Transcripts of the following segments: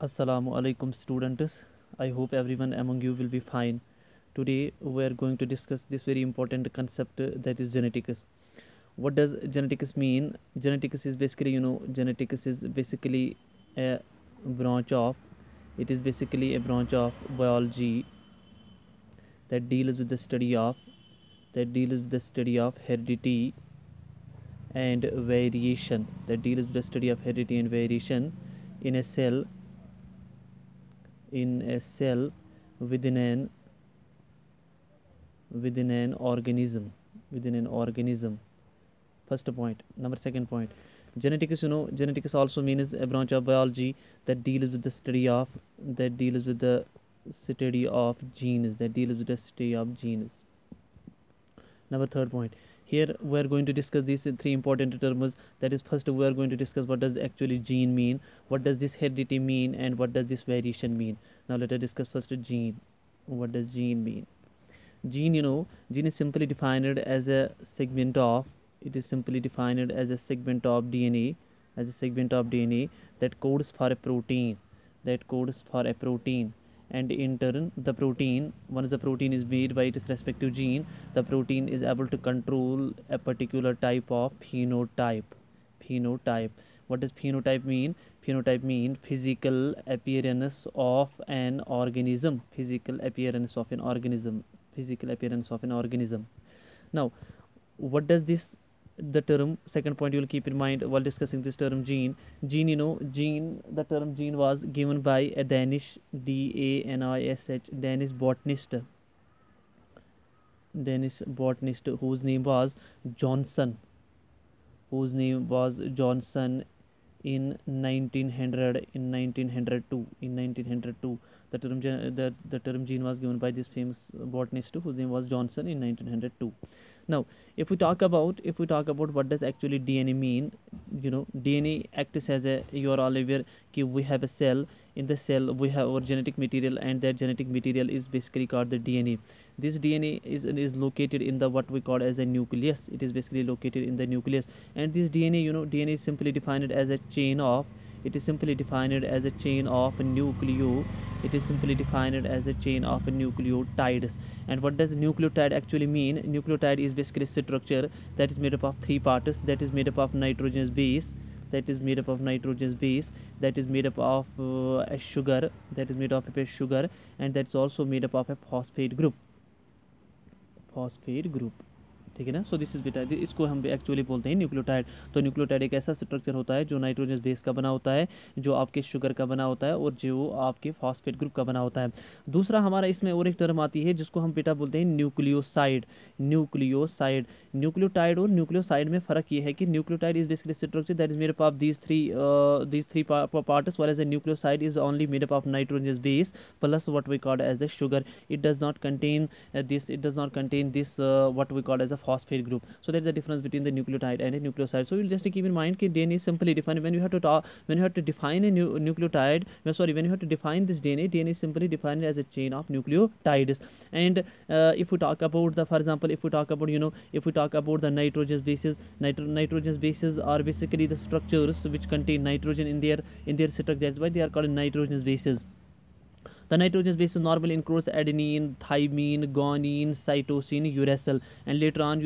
Assalamu alaikum students. I hope everyone among you will be fine. Today we are going to discuss this very important concept that is genetics. What does genetics mean? Genetics is basically, genetics is basically a branch of, it is basically a branch of biology that deals with the study of, heredity and variation, in a cell, within an organism. First point. Second point, genetics also means a branch of biology that deals with the study of, genes. Third point, here we are going to discuss these three important terms. That is, first we are going to discuss what does actually gene mean, what does this heredity mean, and what does this variation mean. Now let us discuss first gene. What does gene mean? Gene is simply defined as a segment of, DNA, that codes for a protein. And in turn, the protein, once the protein is made by its respective gene, the protein is able to control a particular type of phenotype. What does phenotype mean? Phenotype mean physical appearance of an organism. Now, what does this, the term, second point you will keep in mind while discussing this term gene. The term gene was given by a Danish, Danish botanist whose name was Johnson, in 1902. The term gene was given by this famous botanist whose name was Johnson in 1902. Now, if we talk about what does actually DNA mean, DNA acts as a, you are all aware कि we have a cell. In the cell we have our genetic material, and that genetic material is basically called the DNA. This DNA is located in the, what we call as a nucleus. It is basically located in the nucleus, and this DNA, DNA is simply defined as a chain of, nucleotides. And what does nucleotide actually mean? Nucleotide is basically a structure that is made up of three parts, that is made up of nitrogenous base, that is made up of a sugar, and that's also made up of a phosphate group. ठीक है ना. So this is बेटा, इसको हम actually बोलते हैं nucleotide. तो nucleotide एक ऐसा स्ट्रक्चर होता है जो नाइट्रोजन बेस का बना होता है, जो आपके शुगर का बना होता है, और जो आपके फॉस्फेट ग्रुप का बना होता है. दूसरा हमारा इसमें और एक टर्म आती है जिसको हम बेटा बोलते हैं न्यूक्लियोसाइड. न्यूक्लियोटाइड और न्यूक्लियोसाइड में फ़र्क ये है कि nucleotide is basically structure that is made up of these three parts, whereas a nucleoside is only made up of nitrogenous base plus what we call as a sugar. It does not contain this what we call as a phosphate group. So that is the difference between the nucleotide and a nucleoside. So you'll just keep in mind that DNA is simply defined. When you have to define a nucleotide, when you have to define this DNA is simply defined as a chain of nucleotides. And if we talk about the, for example, if we talk about the nitrogenous bases, nitrogenous bases are basically the structures which contain nitrogen in their structure. That's why they are called nitrogenous bases. The nitrogenous bases normally includes adenine, thymine, guanine, cytosine, uracil, and later on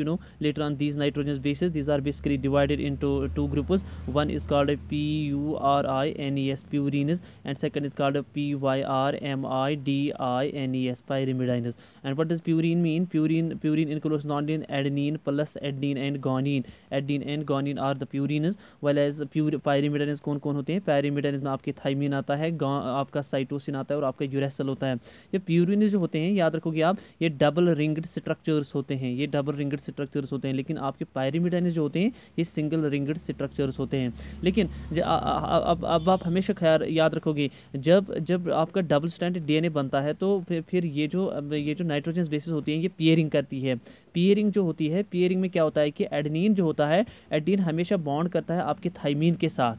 these nitrogenous bases, these are basically divided into two groups. One is called a purines, purines, and second is called a pyrmidines, pyrimidines. And what does purine mean? Purine includes nonine, adenine plus adenine and guanine. Adenine and guanine are the purines, while as pyrimidines कौन कौन होते हैं? pyrimidines में आपके thymine आता है, आपका cytosine आता है, और आपका यूरेसिल होता है. ये प्यूरिन जो होते हैं, याद रखोगे आप, ये डबल रिंग्ड स्ट्रक्चर्स होते हैं, लेकिन आपके पायरिमिडाइन जो होते हैं ये सिंगल रिंग्ड स्ट्रक्चर्स होते हैं. लेकिन अब आप हमेशा ख्याल याद रखोगे, जब आपका डबल स्ट्रैंडेड डीएनए बनता है तो फिर ये जो नाइट्रोजन बेसिस होती हैं ये पेयरिंग करती है. पेयरिंग जो होती है, पेयरिंग में क्या होता है कि एडेनिन जो होता है, एडेनिन हमेशा बॉन्ड करता है आपके थाइमीन के साथ.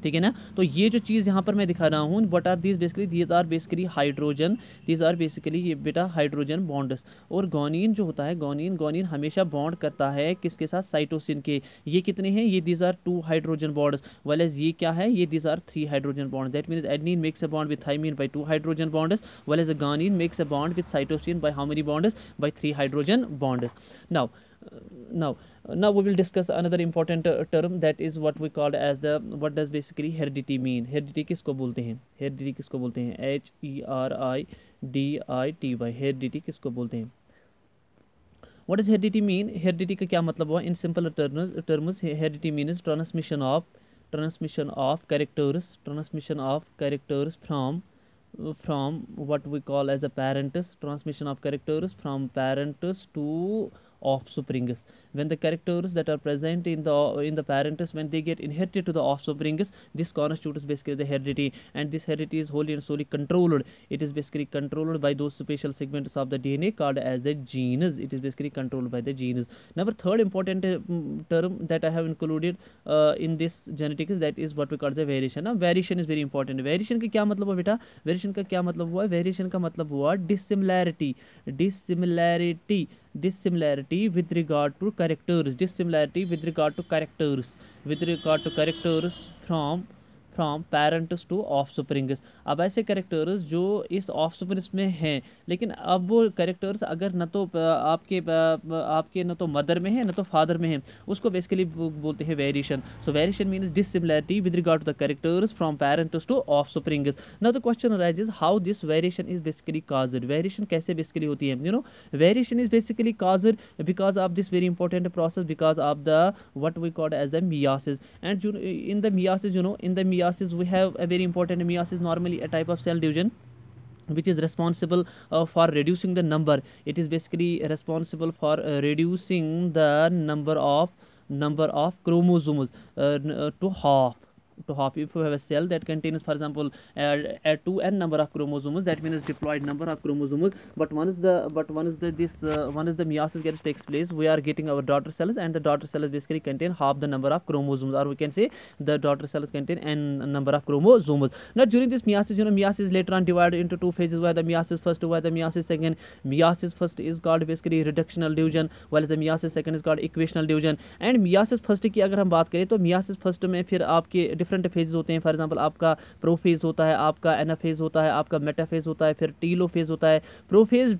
ठीक है ना। तो ये जो चीज़ यहाँ पर मैं दिखा रहा हूँ, what are these are basically hydrogen, these are basically ये बेटा हाइड्रोजन बॉन्ड्स। और गोनिन जो होता है, गोनिन हमेशा बॉन्ड करता है किसके साथ, साइटोसिन के। ये कितने हैं, ये these are 2 hydrogen bonds, well as ये क्या है, ये these are 3 hydrogen bonds. That means adenine makes a bond with thymine by 2 hydrogen bonds, well as guanine makes a bond with cytosine by how many bonds, by 3 hydrogen bonds. Now now now we will discuss another important term, that is what we called as the, what does basically heredity mean। heredity किसको बोलते हैं, heredity किसको बोलते हैं, HERIDITY, heredity किसको बोलते हैं। what does heredity mean, heredity का क्या मतलब हुआ, in simple terms heredity means transmission of characters from what we call as a parents, transmission of characters from parents to offsprings. When the characters that are present in the parents, when they get inherited to the offsprings, this constitutes basically the heredity, and this heredity is wholly and solely controlled. It is basically controlled by those special segments of the DNA called as the genes. It is basically controlled by the genes. Number third important term that I have included in this genetics, that is what we call the variation। now variation is very important। variation का क्या मतलब हुआ बेटा, variation का क्या मतलब हुआ, variation का मतलब हुआ dissimilarity with regard to characters, dissimilarity with regard to characters from parents to offsprings। अब ऐसे कैरेक्टर्स जो इस ऑफस्प्रिंग्स में हैं, लेकिन अब वो कैरेक्टर्स अगर न तो आपके न तो मदर में है न तो फादर में है, उसको बेसिकली बोलते हैं variation. So variation means dissimilarity with regard to the characters from parents to offsprings. Now the question arises how this variation is basically caused. Variation कैसे बेसिकली होती है, you know variation is basically caused because of this very important process, because of the what we called as the meiosis। and in the meiosis, in the meiosis we have a very important meiosis, normally a type of cell division which is responsible for reducing the number. It is basically responsible for reducing the number of chromosomes to half. If you have a cell that contains, for example, a 2n number of chromosomes, that means diploid number of chromosomes, but once the meiosis takes place, we are getting our daughter cells, and the daughter cells basically contain half the number of chromosomes, or we can say the daughter cells contain n number of chromosomes. Now during this meiosis, meiosis is later on divided into 2 phases, where the meiosis first, where the meiosis second. Meiosis first is called basically reductional division, while the meiosis second is called equational division। and meiosis first की अगर हम बात करें तो meiosis first में फिर आपके different phases होते हैं। फॉर एग्जांपल आपका प्रोफेज होता है, आपका एनाफेज होता है, आपका मेटाफेज होता है, फिर टीलोफेज होता है। प्रोफेज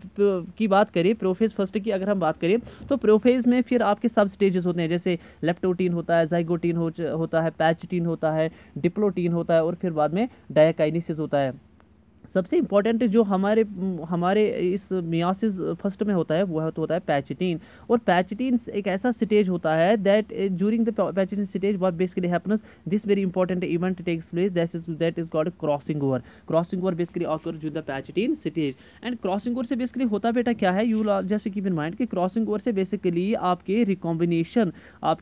की बात करें, प्रोफेज फर्स्ट की अगर हम बात करें तो प्रोफेज में फिर आपके सब स्टेजेस होते हैं, जैसे लेप्टोटीन होता है, जाइगोटीन होता है, पैचटीन होता है, डिप्लोटीन होता है, और फिर बाद में डायकाइनेसिस होता है। सबसे इंपॉर्टेंट जो हमारे इस मियोसिस फर्स्ट में होता है वो होता है पैचिटीन। और पैचिटीन एक ऐसा स्टेज होता है that during the pachytene stage what basically happens, this very important event takes place, that is called crossing over. Crossing over basically occurs with the pachytene stage. And crossing over से basically होता बेटा क्या है, you just keep in mind कि crossing over से basically आपके recombination of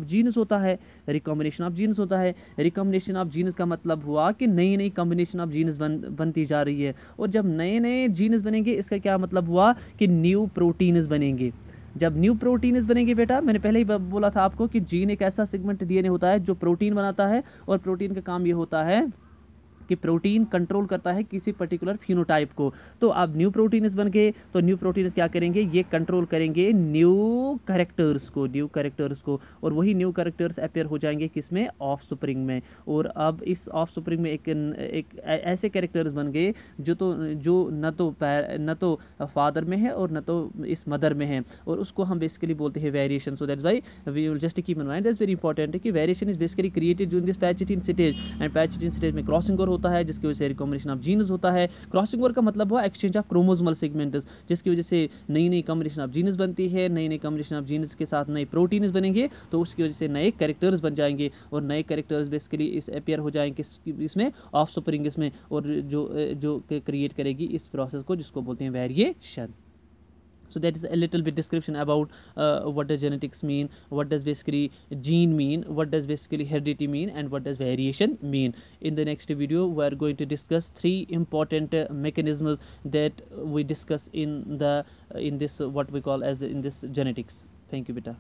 genes होता है। रिकॉम्बिनेशन ऑफ जीन्स होता है। रिकॉम्बिनेशन ऑफ जीन्स का मतलब हुआ कि नई नई कॉम्बिनेशन ऑफ जीन्स बनती जा रही है। और जब नए नए जीन्स बनेंगे, इसका क्या मतलब हुआ कि न्यू प्रोटीन्स बनेंगे। जब न्यू प्रोटीन्स बनेंगे बेटा, मैंने पहले ही बोला था आपको कि जीन एक ऐसा सेगमेंट डीएनए होता है जो प्रोटीन बनाता है, और प्रोटीन का काम ये होता है कि प्रोटीन कंट्रोल करता है किसी पर्टिकुलर फिनोटाइप को। तो अब न्यू प्रोटीन्स बन गए, तो न्यू प्रोटीन्स क्या करेंगे, ये कंट्रोल करेंगे न्यू कैरेक्टर्स को, और वही न्यू कैरेक्टर्स अपीयर हो जाएंगे किसमें, ऑफस्प्रिंग में। और अब इस ऑफस्प्रिंग में एक ऐसे कैरेक्टर्स बन गए जो न तो फादर में है और न तो इस मदर में है, और उसको हम बेसिकली बोलते हैं variation. So that's why we will just keep in mind, that's very important कि variation is basically created during this pachytene stage. And pachytene stage में क्रॉसिंग ओवर होता है, जिसकी वजह से रिकॉम्बिनेशन ऑफ जीन्स होता है। क्रॉसिंग ओवर का मतलब हुआ एक्सचेंज ऑफ क्रोमोसोमल सेगमेंट्स, जिसकी वजह से नई नई कॉम्बिनेशन ऑफ जीन्स बनती है। नई नई कॉम्बिनेशन ऑफ जीन्स के साथ नए प्रोटीन्स बनेंगे, तो उसकी वजह से नए कैरेक्टर्स बन जाएंगे, और नए कैरेक्टर्स बेसिकली इस अपीयर हो जाएंगे इसमें ऑफस्प्रिंग में, और जो क्रिएट करेगी इस प्रोसेस को, जिसको बोलते हैं variation. So that is a little bit description about what does genetics mean, what does basically gene mean, what does basically heredity mean, and what does variation mean. In the next video we are going to discuss 3 important mechanisms that we discuss in this what we call as in this genetics. Thank you beta.